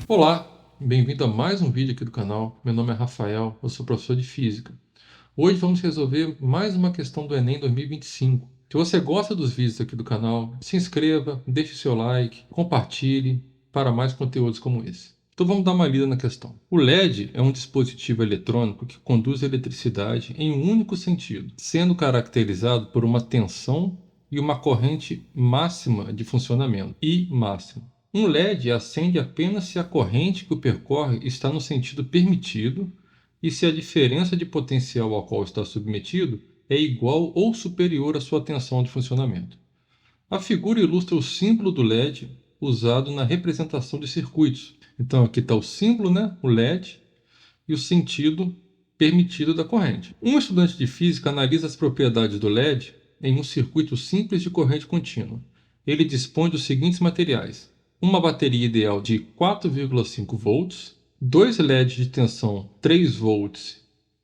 Olá, bem-vindo a mais um vídeo aqui do canal. Meu nome é Rafael, eu sou professor de Física. Hoje vamos resolver mais uma questão do Enem 2025. Se você gosta dos vídeos aqui do canal, se inscreva, deixe seu like, compartilhe para mais conteúdos como esse. Então vamos dar uma lida na questão. O LED é um dispositivo eletrônico que conduz eletricidade em um único sentido, sendo caracterizado por uma tensão e uma corrente máxima de funcionamento, I máxima. Um LED acende apenas se a corrente que o percorre está no sentido permitido e se a diferença de potencial ao qual está submetido é igual ou superior à sua tensão de funcionamento. A figura ilustra o símbolo do LED usado na representação de circuitos. Então aqui está o símbolo, né, o LED, e o sentido permitido da corrente. Um estudante de física analisa as propriedades do LED em um circuito simples de corrente contínua. Ele dispõe dos seguintes materiais: uma bateria ideal de 4,5 volts, dois LEDs de tensão 3 volts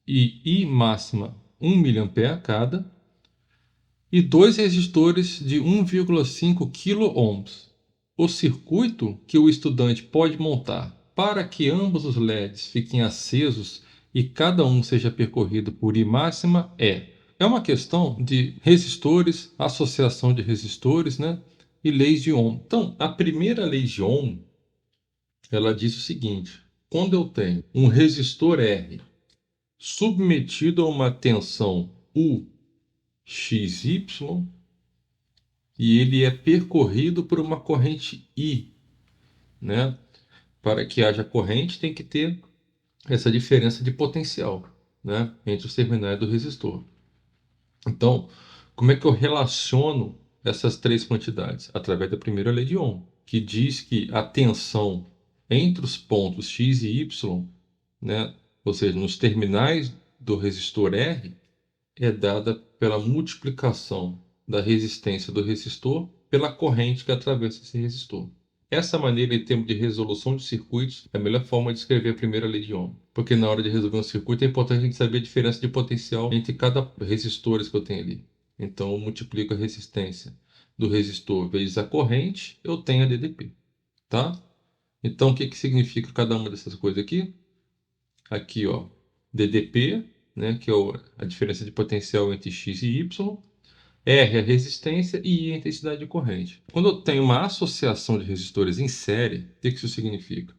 e I máxima 1 mA cada, e dois resistores de 1,5 kΩ. O circuito que o estudante pode montar para que ambos os LEDs fiquem acesos e cada um seja percorrido por I máxima é uma questão de resistores, associação de resistores, né? E leis de Ohm. Então, a primeira lei de Ohm, ela diz o seguinte: quando eu tenho um resistor R submetido a uma tensão UXY e ele é percorrido por uma corrente I, né? Para que haja corrente, tem que ter essa diferença de potencial, né, entre os terminais do resistor. Então, como é que eu relaciono essas três quantidades? Através da primeira lei de Ohm, que diz que a tensão entre os pontos X e Y, né, ou seja, nos terminais do resistor R, é dada pela multiplicação da resistência do resistor pela corrente que atravessa esse resistor. Essa maneira, em termos de resolução de circuitos, é a melhor forma de escrever a primeira lei de Ohm. Porque na hora de resolver um circuito é importante a gente saber a diferença de potencial entre cada resistores que eu tenho ali. Então eu multiplico a resistência do resistor vezes a corrente, eu tenho a DDP. Tá? Então o que significa cada uma dessas coisas aqui? Aqui, ó, DDP, né, que é a diferença de potencial entre X e Y. R é a resistência e I é a intensidade de corrente. Quando eu tenho uma associação de resistores em série, o que isso significa?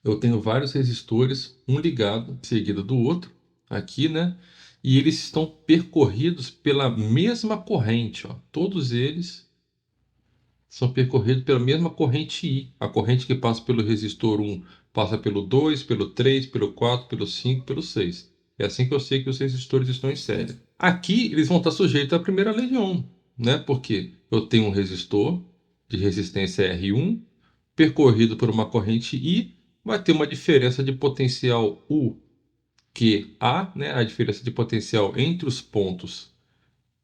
Eu tenho vários resistores, um ligado seguido do outro, aqui, né? E eles estão percorridos pela mesma corrente, ó. Todos eles são percorridos pela mesma corrente I. A corrente que passa pelo resistor 1 passa pelo 2, pelo 3, pelo 4, pelo 5, pelo 6. É assim que eu sei que os resistores estão em série. Aqui eles vão estar sujeitos à primeira lei de Ohm, né? Porque eu tenho um resistor de resistência R1 percorrido por uma corrente I, vai ter uma diferença de potencial UQA, né? A diferença de potencial entre os pontos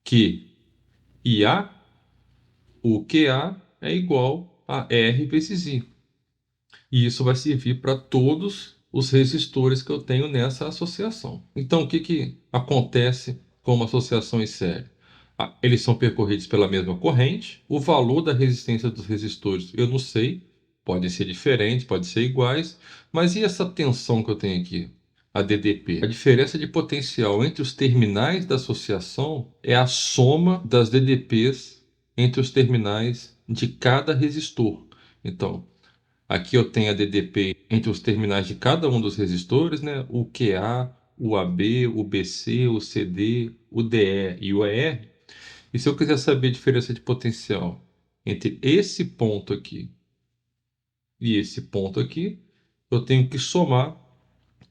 Q e A. O QA é igual a R vezes I. E isso vai servir para todos os resistores que eu tenho nessa associação. Então, o que acontece com uma associação em série? Eles são percorridos pela mesma corrente. O valor da resistência dos resistores eu não sei. Podem ser diferentes, podem ser iguais. Mas e essa tensão que eu tenho aqui? A DDP. A diferença de potencial entre os terminais da associação é a soma das DDPs entre os terminais de cada resistor. Então, aqui eu tenho a DDP entre os terminais de cada um dos resistores, né? O QA, o AB, o BC, o CD, o DE e o ER. E se eu quiser saber a diferença de potencial entre esse ponto aqui e esse ponto aqui, eu tenho que somar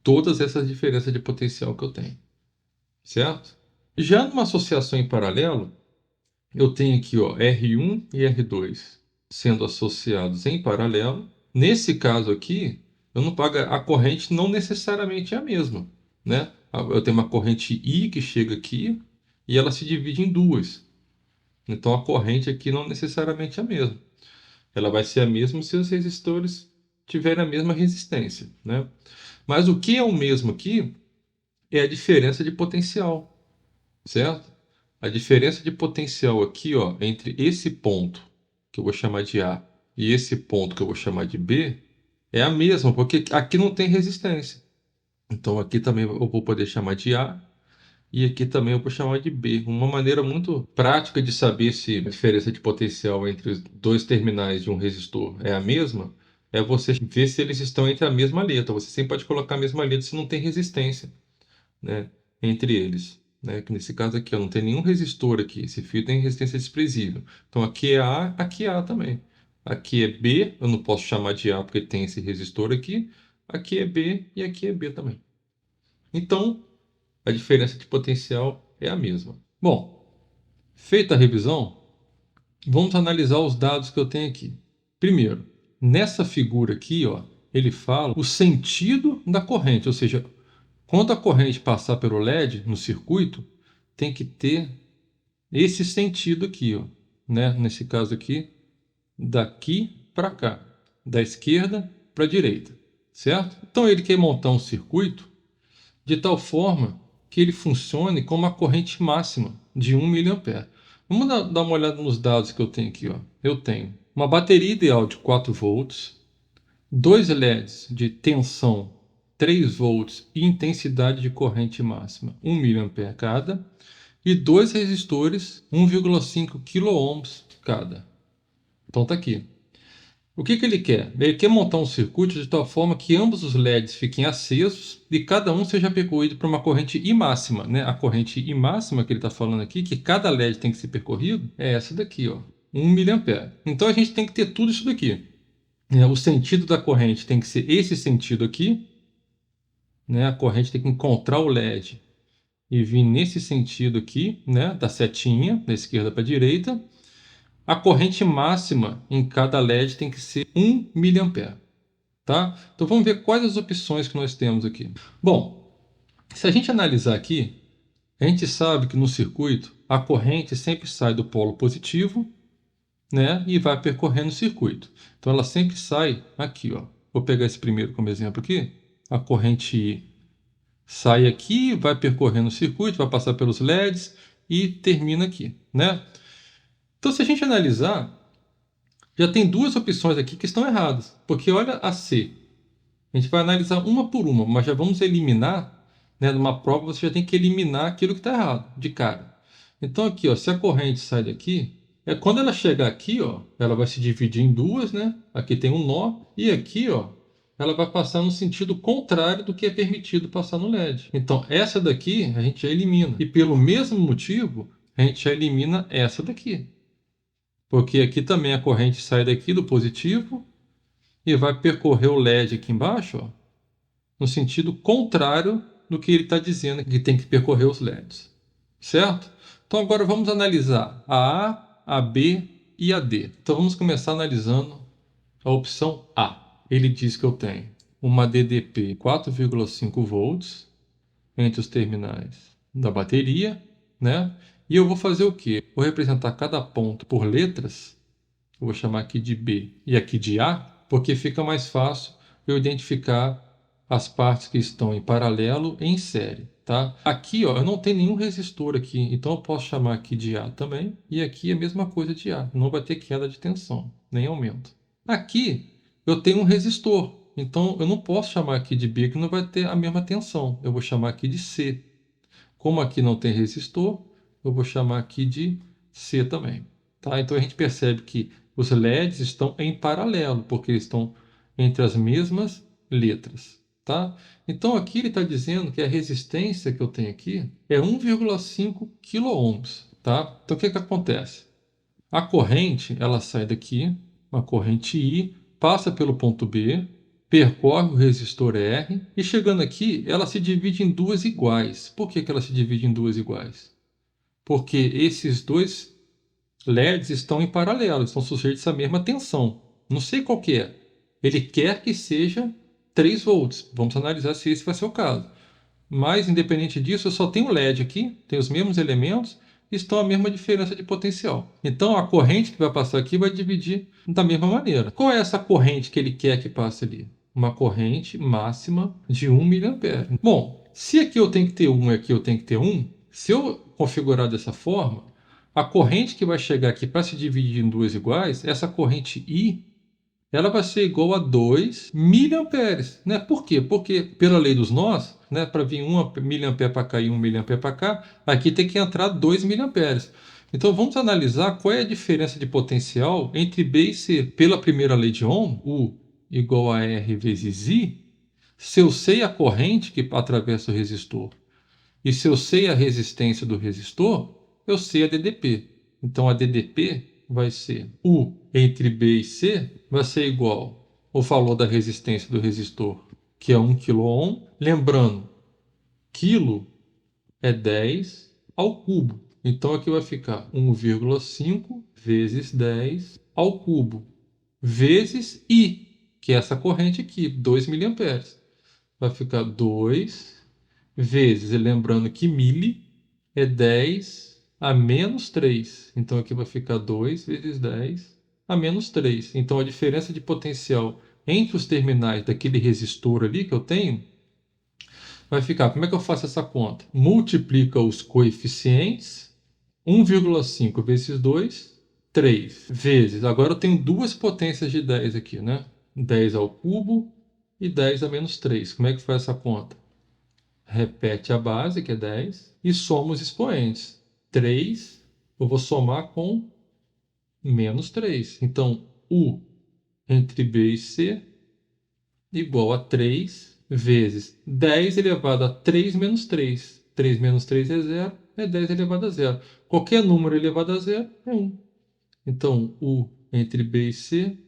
todas essas diferenças de potencial que eu tenho, certo? Já numa associação em paralelo, eu tenho aqui, ó, R1 e R2 sendo associados em paralelo. Nesse caso aqui, eu não pago a corrente, não necessariamente é a mesma, né? Eu tenho uma corrente I que chega aqui e ela se divide em duas. Então a corrente aqui não necessariamente é a mesma. Ela vai ser a mesma se os resistores tiverem a mesma resistência, né? Mas o que é o mesmo aqui é a diferença de potencial, certo? A diferença de potencial aqui, ó, entre esse ponto que eu vou chamar de A e esse ponto que eu vou chamar de B, É a mesma, porque aqui não tem resistência. Então aqui também eu vou poder chamar de A e aqui também eu vou chamar de B. Uma maneira muito prática de saber se a diferença de potencial entre os dois terminais de um resistor é a mesma é você ver se eles estão entre a mesma letra. Você sempre pode colocar a mesma letra se não tem resistência, né, entre eles. Né? Que nesse caso aqui, ó, não tem nenhum resistor aqui. Esse fio tem resistência desprezível. Então aqui é A, aqui é A também. Aqui é B, eu não posso chamar de A porque tem esse resistor aqui. Aqui é B e aqui é B também. Então, a diferença de potencial é a mesma. Bom, feita a revisão, vamos analisar os dados que eu tenho aqui. Primeiro, nessa figura aqui, ó, ele fala o sentido da corrente, ou seja, quando a corrente passar pelo LED no circuito, tem que ter esse sentido aqui, ó, né? Nesse caso aqui, daqui para cá, da esquerda para a direita, certo? Então ele quer montar um circuito de tal forma que ele funcione com uma corrente máxima de 1 mA. Vamos dar uma olhada nos dados que eu tenho aqui. Ó. Eu tenho uma bateria ideal de 4 volts, dois LEDs de tensão 3 volts e intensidade de corrente máxima 1 mA cada, e dois resistores 1,5 kΩ cada. Então tá aqui. O que ele quer? Ele quer montar um circuito de tal forma que ambos os LEDs fiquem acesos e cada um seja percorrido por uma corrente I máxima. Né? A corrente I máxima que ele está falando aqui, que cada LED tem que ser percorrido, é essa daqui, ó, 1 mA. Então a gente tem que ter tudo isso daqui. O sentido da corrente tem que ser esse sentido aqui. Né? A corrente tem que encontrar o LED e vir nesse sentido aqui, né? Da setinha, da esquerda para a direita. A corrente máxima em cada LED tem que ser 1 mA. Tá? Então vamos ver quais as opções que nós temos aqui. Bom, se a gente analisar aqui, a gente sabe que no circuito a corrente sempre sai do polo positivo, né, e vai percorrendo o circuito. Então ela sempre sai aqui, ó. Vou pegar esse primeiro como exemplo aqui. A corrente sai aqui, vai percorrendo o circuito, vai passar pelos LEDs e termina aqui, né? Então se a gente analisar, já tem duas opções aqui que estão erradas, porque olha a C. A gente vai analisar uma por uma, mas já vamos eliminar, né? Numa prova você já tem que eliminar aquilo que está errado, de cara. Então aqui, ó, se a corrente sai daqui, quando ela chegar aqui, ó, ela vai se dividir em duas, né? Aqui tem um nó, e aqui, ó, ela vai passar no sentido contrário do que é permitido passar no LED. Então essa daqui a gente já elimina. E pelo mesmo motivo, a gente já elimina essa daqui. Porque aqui também a corrente sai daqui do positivo e vai percorrer o LED aqui embaixo, ó, no sentido contrário do que ele está dizendo que tem que percorrer os LEDs. Certo? Então agora vamos analisar a B e a D. Então vamos começar analisando a opção A. Ele diz que eu tenho uma DDP 4,5 volts entre os terminais da bateria, né? E eu vou fazer o quê? Vou representar cada ponto por letras. Eu vou chamar aqui de B e aqui de A, porque fica mais fácil eu identificar as partes que estão em paralelo e em série, tá? Aqui, ó, eu não tenho nenhum resistor aqui, então eu posso chamar aqui de A também, e aqui a mesma coisa de A, não vai ter queda de tensão, nem aumento. Aqui eu tenho um resistor, então eu não posso chamar aqui de B, que não vai ter a mesma tensão, eu vou chamar aqui de C. Como aqui não tem resistor, eu vou chamar aqui de C também. Tá? Então a gente percebe que os LEDs estão em paralelo, porque eles estão entre as mesmas letras. Tá? Então aqui ele está dizendo que a resistência que eu tenho aqui é 1,5 kΩ. Tá? Então o que acontece? A corrente ela sai daqui, uma corrente I, passa pelo ponto B, percorre o resistor R e chegando aqui ela se divide em duas iguais. Por que ela se divide em duas iguais? Porque esses dois LEDs estão em paralelo, estão sujeitos à mesma tensão. Não sei qual que é. Ele quer que seja 3 volts. Vamos analisar se esse vai ser o caso. Mas, independente disso, eu só tenho LED aqui, tem os mesmos elementos, e estão a mesma diferença de potencial. Então, a corrente que vai passar aqui vai dividir da mesma maneira. Qual é essa corrente que ele quer que passe ali? Uma corrente máxima de 1 mA. Bom, se aqui eu tenho que ter 1 e aqui eu tenho que ter 1, se eu configurar dessa forma, a corrente que vai chegar aqui para se dividir em duas iguais, essa corrente I, ela vai ser igual a 2 miliamperes, né? Por quê? Porque pela lei dos nós, né, para vir 1 miliampere para cá e 1 miliampere para cá, aqui tem que entrar 2 miliamperes. Então vamos analisar qual é a diferença de potencial entre B e C. Pela primeira lei de Ohm, U igual a R vezes I, se eu sei a corrente que atravessa o resistor e se eu sei a resistência do resistor, eu sei a DDP. Então a DDP vai ser U entre B e C vai ser igual ao valor da resistência do resistor, que é 1 kΩ. Lembrando, quilo é 10 ao cubo. Então aqui vai ficar 1,5 vezes 10 ao cubo, vezes I, que é essa corrente aqui, 2 miliamperes. Vai ficar 2 vezes, e lembrando que mili é 10 a menos 3. Então aqui vai ficar 2 vezes 10 a menos 3. Então a diferença de potencial entre os terminais daquele resistor ali que eu tenho vai ficar, como é que eu faço essa conta? Multiplica os coeficientes, 1,5 vezes 2, 3, vezes, agora eu tenho duas potências de 10 aqui, né? 10 ao cubo e 10 a menos 3. Como é que faz essa conta? Repete a base, que é 10, e soma os expoentes. 3, eu vou somar com menos 3. Então, U entre B e C igual a 3 vezes 10 elevado a 3 menos 3. 3 menos 3 é 0, é 10 elevado a 0. Qualquer número elevado a 0 é 1. Então, U entre B e C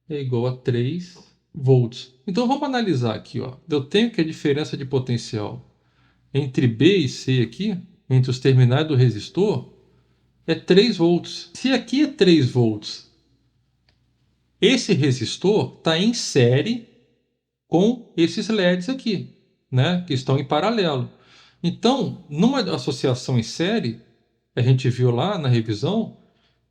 é igual a 3 volts. Então, vamos analisar aqui. Ó. Eu tenho que a diferença de potencial entre B e C aqui, entre os terminais do resistor, é 3 volts. Se aqui é 3 volts, esse resistor está em série com esses LEDs aqui, né, que estão em paralelo. Então, numa associação em série, a gente viu lá na revisão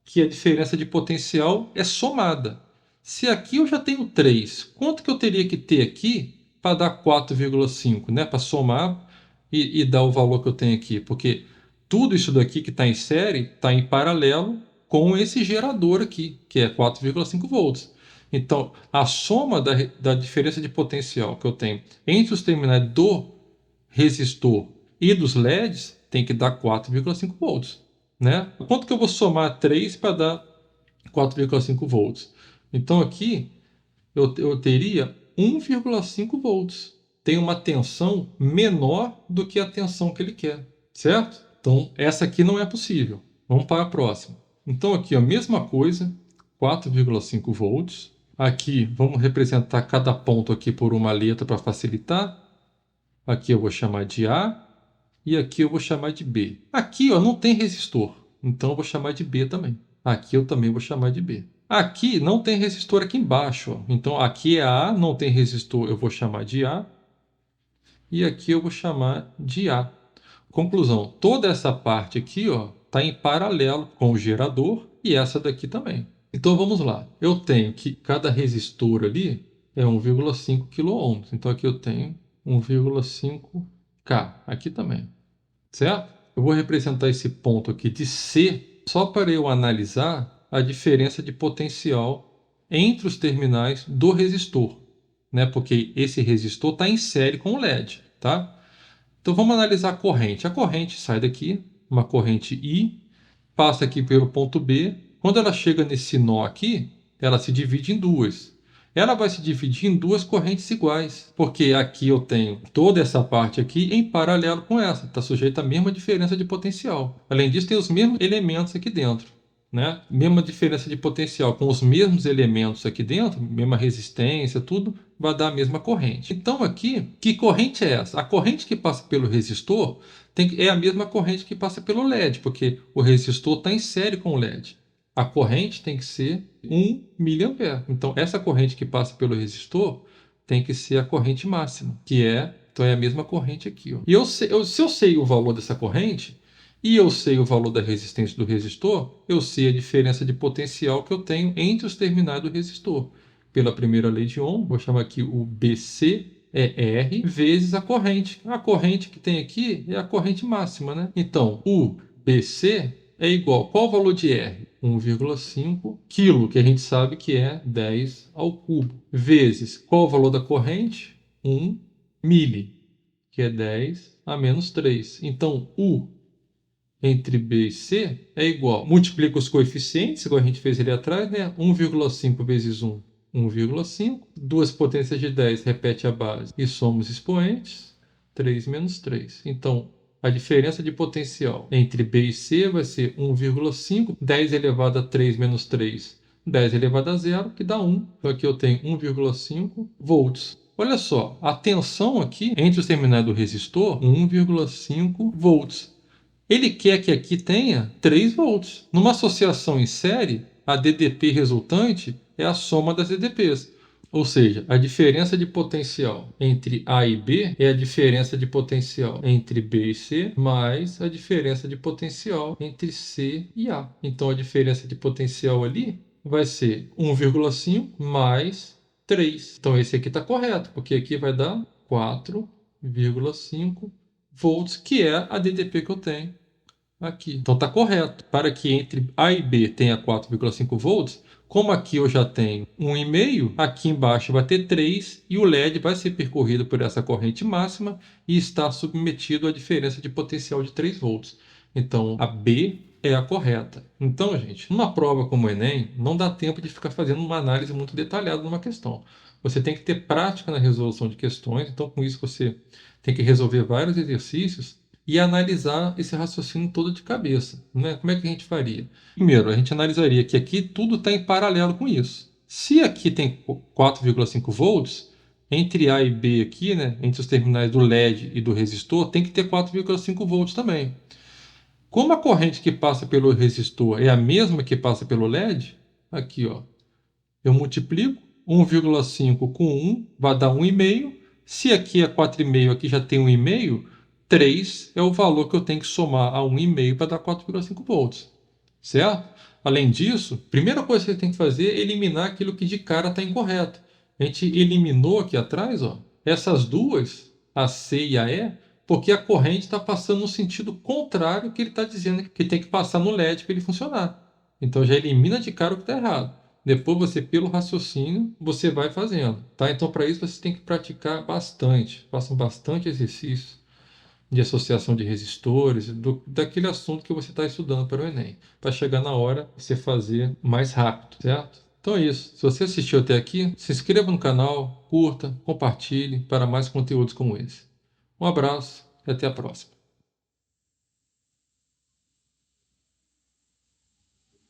que a diferença de potencial é somada. Se aqui eu já tenho 3, quanto que eu teria que ter aqui para dar 4,5, né? Para somar e dar o valor que eu tenho aqui? Porque tudo isso daqui que está em série está em paralelo com esse gerador aqui, que é 4,5 volts. Então, a soma da diferença de potencial que eu tenho entre os terminais do resistor e dos LEDs tem que dar 4,5 volts. Né? Quanto que eu vou somar 3 para dar 4,5 volts? Então aqui eu teria 1,5 volts. Tem uma tensão menor do que a tensão que ele quer, certo? Então essa aqui não é possível. Vamos para a próxima. Então aqui a mesma coisa, 4,5 volts. Aqui vamos representar cada ponto aqui por uma letra para facilitar. Aqui eu vou chamar de A e aqui eu vou chamar de B. Aqui ó, não tem resistor, então eu vou chamar de B também. Aqui eu também vou chamar de B. Aqui não tem resistor aqui embaixo, ó. Então aqui é A, não tem resistor, eu vou chamar de A. E aqui eu vou chamar de A. Conclusão, toda essa parte aqui está em paralelo com o gerador e essa daqui também. Então vamos lá, eu tenho que cada resistor ali é 1,5 kΩ. Então aqui eu tenho 1,5K, aqui também, certo? Eu vou representar esse ponto aqui de C só para eu analisar a diferença de potencial entre os terminais do resistor, né? Porque esse resistor está em série com o LED, tá? Então vamos analisar a corrente. A corrente sai daqui, uma corrente I, passa aqui pelo ponto B. Quando ela chega nesse nó aqui, ela se divide em duas. Ela vai se dividir em duas correntes iguais, porque aqui eu tenho toda essa parte aqui em paralelo com essa, está sujeita à mesma diferença de potencial. Além disso, tem os mesmos elementos aqui dentro, né? Mesma diferença de potencial com os mesmos elementos aqui dentro, mesma resistência, tudo vai dar a mesma corrente. Então aqui, que corrente é essa? A corrente que passa pelo resistor é a mesma corrente que passa pelo LED, porque o resistor está em série com o LED. A corrente tem que ser 1 miliampere. Então essa corrente que passa pelo resistor tem que ser a corrente máxima, que é, então é a mesma corrente aqui. Ó. E se eu sei o valor dessa corrente, e eu sei o valor da resistência do resistor, eu sei a diferença de potencial que eu tenho entre os terminais do resistor. Pela primeira lei de Ohm, vou chamar aqui o BC é R vezes a corrente. A corrente que tem aqui é a corrente máxima, né? Então, o BC é igual, qual o valor de R? 1,5 quilo, que a gente sabe que é 10 ao cubo, vezes qual o valor da corrente? 1 mili, que é 10 a menos 3. Então, U entre B e C é igual. Multiplica os coeficientes, igual a gente fez ali atrás, né? 1,5 vezes 1, 1,5. Duas potências de 10, repete a base. E somos expoentes, 3 menos 3. Então, a diferença de potencial entre B e C vai ser 1,5. 10 elevado a 3 menos 3, 10 elevado a 0, que dá 1. Então, aqui eu tenho 1,5 volts. Olha só, a tensão aqui entre os terminais do resistor, 1,5 volts. Ele quer que aqui tenha 3 volts. Numa associação em série, a DDP resultante é a soma das DDPs. Ou seja, a diferença de potencial entre A e B é a diferença de potencial entre B e C mais a diferença de potencial entre C e A. Então, a diferença de potencial ali vai ser 1,5 mais 3. Então, esse aqui está correto, porque aqui vai dar 4,5 volts, que é a DDP que eu tenho aqui. Então está correto. Para que entre A e B tenha 4,5 volts, como aqui eu já tenho 1,5, aqui embaixo vai ter 3 e o LED vai ser percorrido por essa corrente máxima e está submetido à diferença de potencial de 3 volts. Então a B é a correta. Então, gente, numa prova como o Enem, não dá tempo de ficar fazendo uma análise muito detalhada numa questão. Você tem que ter prática na resolução de questões, então com isso você tem que resolver vários exercícios e analisar esse raciocínio todo de cabeça, né? Como é que a gente faria? Primeiro, a gente analisaria que aqui tudo está em paralelo com isso. Se aqui tem 4,5 volts, entre A e B aqui, né, entre os terminais do LED e do resistor, tem que ter 4,5 volts também. Como a corrente que passa pelo resistor é a mesma que passa pelo LED, aqui ó, eu multiplico 1,5 com 1, vai dar 1,5. Se aqui é 4,5, aqui já tem 1,5, 3 é o valor que eu tenho que somar a 1,5 para dar 4,5 volts. Certo? Além disso, a primeira coisa que você tem que fazer é eliminar aquilo que de cara está incorreto. A gente eliminou aqui atrás, ó, essas duas, a C e a E, porque a corrente está passando no sentido contrário que ele está dizendo que tem que passar no LED para ele funcionar. Então já elimina de cara o que está errado. Depois você, pelo raciocínio, você vai fazendo. Tá? Então para isso você tem que praticar bastante. Façam bastante exercícios de associação de resistores, daquele assunto que você está estudando para o Enem, para chegar na hora você fazer mais rápido, certo? Então é isso. Se você assistiu até aqui, se inscreva no canal, curta, compartilhe para mais conteúdos como esse. Um abraço e até a próxima.